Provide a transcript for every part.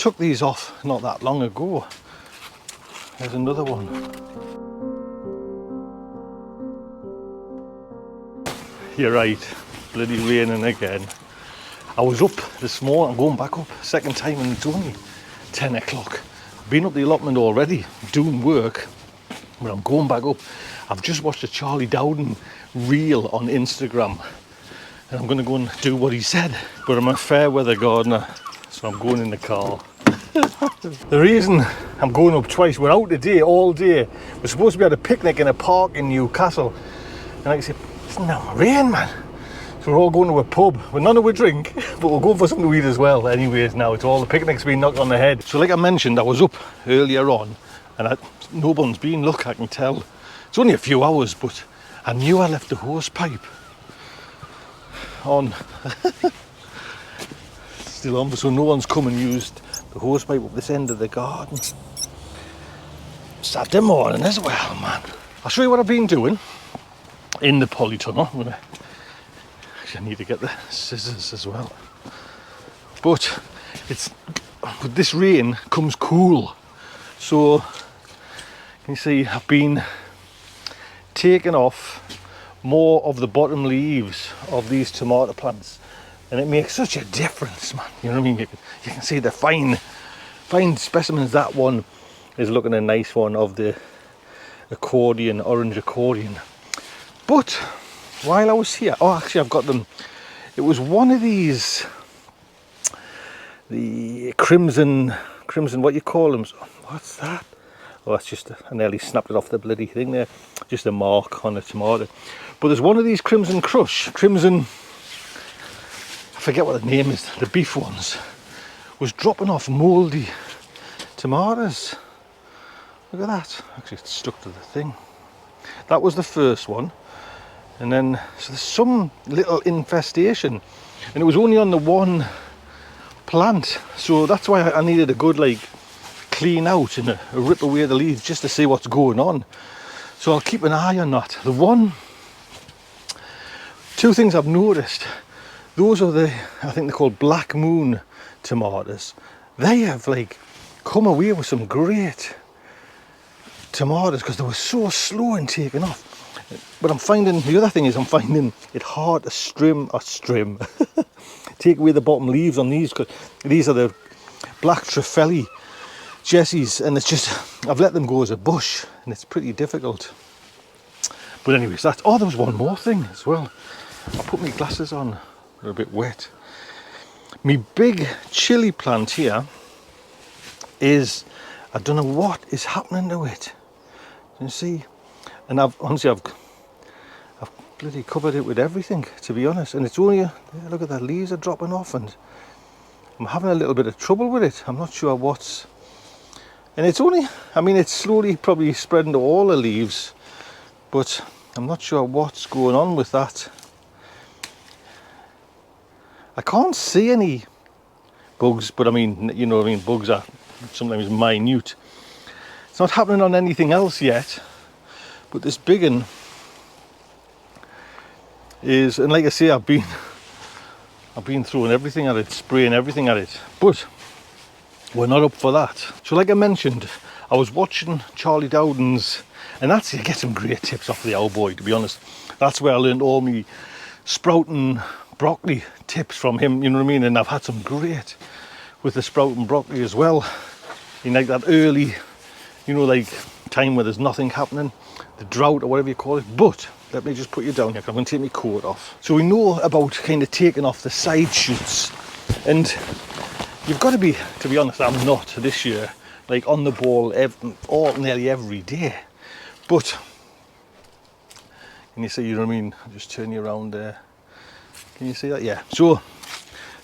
took these off not that long ago. There's another one. You're right, bloody raining again. I was up this morning, I'm going back up, second time, and it's only 10 o'clock. I've been up the allotment already, doing work, but I'm going back up. I've just watched a Charlie Dowden reel on Instagram, and I'm going to go and do what he said. But I'm a fair weather gardener, so I'm going in the car. The reason I'm going up twice, we're out today, all day. We're supposed to be at a picnic in a park in Newcastle. And like I said, it's now rain, man. So we're all going to a pub. We're none of a drink, but we're going for something to eat as well. Anyways, now it's all the picnic's been knocked on the head. So like I mentioned, I was up earlier on, and no one's been, look, I can tell. It's only a few hours, but I knew I left the hose pipe on. Still on, so no one's come and used the hose pipe up this end of the garden. Saturday morning as well, man. I'll show you what I've been doing in the polytunnel. I need to get the scissors as well. But with this rain comes cool. So you can see I've been taking off more of the bottom leaves of these tomato plants, and it makes such a difference, man. You know what I mean? You can see the fine specimens. That one is looking a nice one of the accordion, orange accordion. But while I was here, oh, actually I've got them. It was one of these, the crimson, what you call them? What's that? Oh, that's just, I nearly snapped it off the bloody thing there. Just a mark on a tomato. But there's one of these crimson, I forget what the name is, the beef ones, was dropping off mouldy tomatoes. Look at that. Actually, it's stuck to the thing. That was the first one. And then so there's some little infestation, and it was only on the one plant, so that's why I needed a good clean out and a rip away the leaves just to see what's going on. So I'll keep an eye on that. Two things I've noticed, those are I think they're called Black Moon tomatoes. They have come away with some great tomatoes because they were so slow in taking off. But I'm finding it hard to take away the bottom leaves on these, because these are the black Trifeli Jessies, and it's just, I've let them go as a bush, and it's pretty difficult. But anyways, there was one more thing as well. I put my glasses on, they're a bit wet. My big chilli plant here is, I don't know what is happening to it. You see, and I've bloody covered it with everything, to be honest, and it's only look at that, leaves are dropping off, and I'm having a little bit of trouble with it. I'm not sure what's, and it's only, it's slowly probably spreading to all the leaves, but I'm not sure what's going on with that. I can't see any bugs, but you know what I mean, bugs are sometimes minute. It's not happening on anything else yet, but this big one is, and like I say, I've been throwing everything at it, spraying everything at it, but we're not up for that. So like I mentioned, I was watching Charlie Dowden's, and that's, you get some great tips off the old boy, to be honest. That's where I learned all my sprouting broccoli tips from him, you know what I mean, and I've had some great with the sprouting broccoli as well, in that early, time where there's nothing happening, the drought or whatever you call it. But let me just put you down here, because I'm going to take my coat off. So we know about kind of taking off the side shoots, and you've got to be honest, I'm not this year on the ball nearly every day, but can you see, you know what I mean? I'll just turn you around there. Can you see that? Yeah. So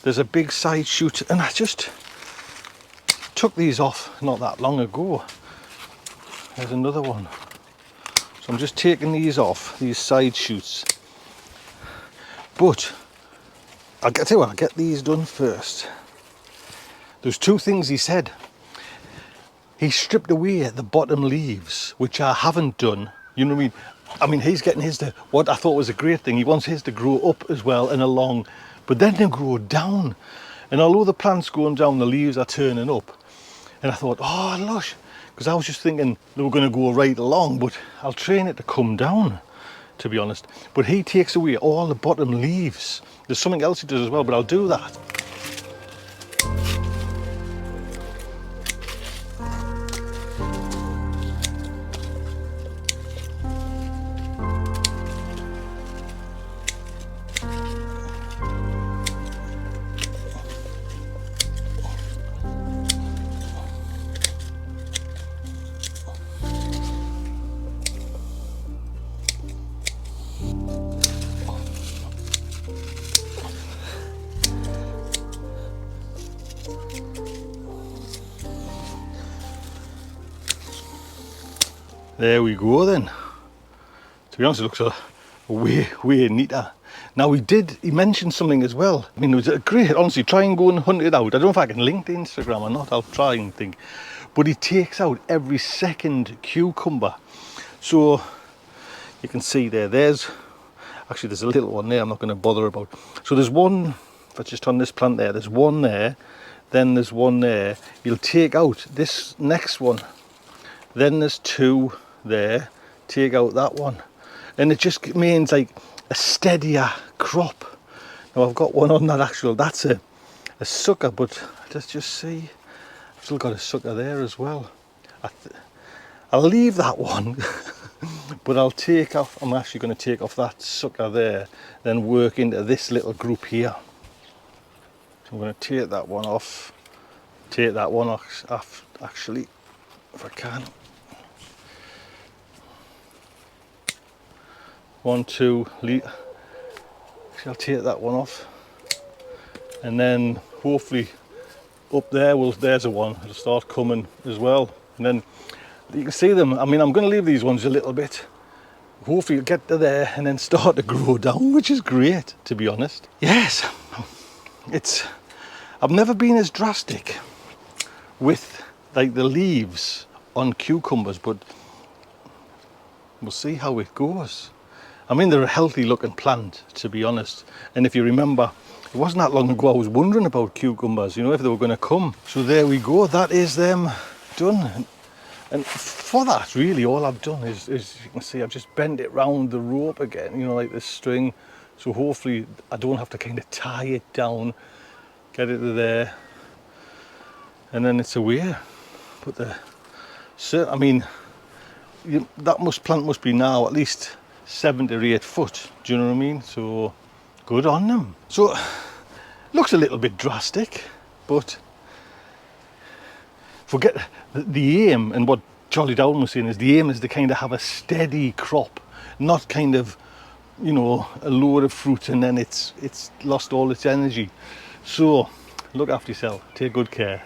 there's a big side shoot, and I just took these off not that long ago. There's another one. So I'm just taking these off, these side shoots. But I'll get these done first. There's two things he said. He stripped away the bottom leaves, which I haven't done. You know what I mean? He's getting his to, what I thought was a great thing, he wants his to grow up as well and along, but then they grow down. And although the plant's going down, the leaves are turning up. And I thought, oh, lush. Because I was just thinking they were going to go right along, but I'll train it to come down, to be honest. But he takes away all the bottom leaves. There's something else he does as well, but I'll do that. There we go then. To be honest, it looks a way neater. Now he mentioned something as well. I mean, it was a great, honestly, try and go and hunt it out. I don't know if I can link the Instagram or not, I'll try and think. But he takes out every second cucumber. So you can see there's actually a little one there I'm not going to bother about. So there's one, if I just on this plant there's one there, then there's one there. You'll take out this next one, then there's two there, take out that one, and it just means like a steadier crop. Now I've got one on that actual, that's a sucker, but let's just see, I've still got a sucker there as well. I'll leave that one but I'll take off, I'm actually going to take off that sucker there, then work into this little group here. So I'm going to take that one off, take that one off actually, if I can. 1, 2, I'll take that one off, and then hopefully up there, well, there's a one, it'll start coming as well, and then you can see them. I mean, I'm going to leave these ones a little bit, hopefully get to there and then start to grow down, which is great, to be honest. Yes, I've never been as drastic with like the leaves on cucumbers, but we'll see how it goes. I mean, they're a healthy looking plant, to be honest. And if you remember, it wasn't that long ago I was wondering about cucumbers, you know, if they were going to come. So there we go, that is them done. And for that, really, all I've done is you can see, I've just bent it round the rope again, you know, like this string. So hopefully I don't have to kind of tie it down, get it to there, and then it's away. But I mean, that plant must be now at least 7 to 8 foot, do you know what I mean? So good on them. So looks a little bit drastic, but forget the aim, and what Charlie Down was saying is the aim is to kind of have a steady crop, not kind of, you know, a load of fruit and then it's lost all its energy. So look after yourself, take good care.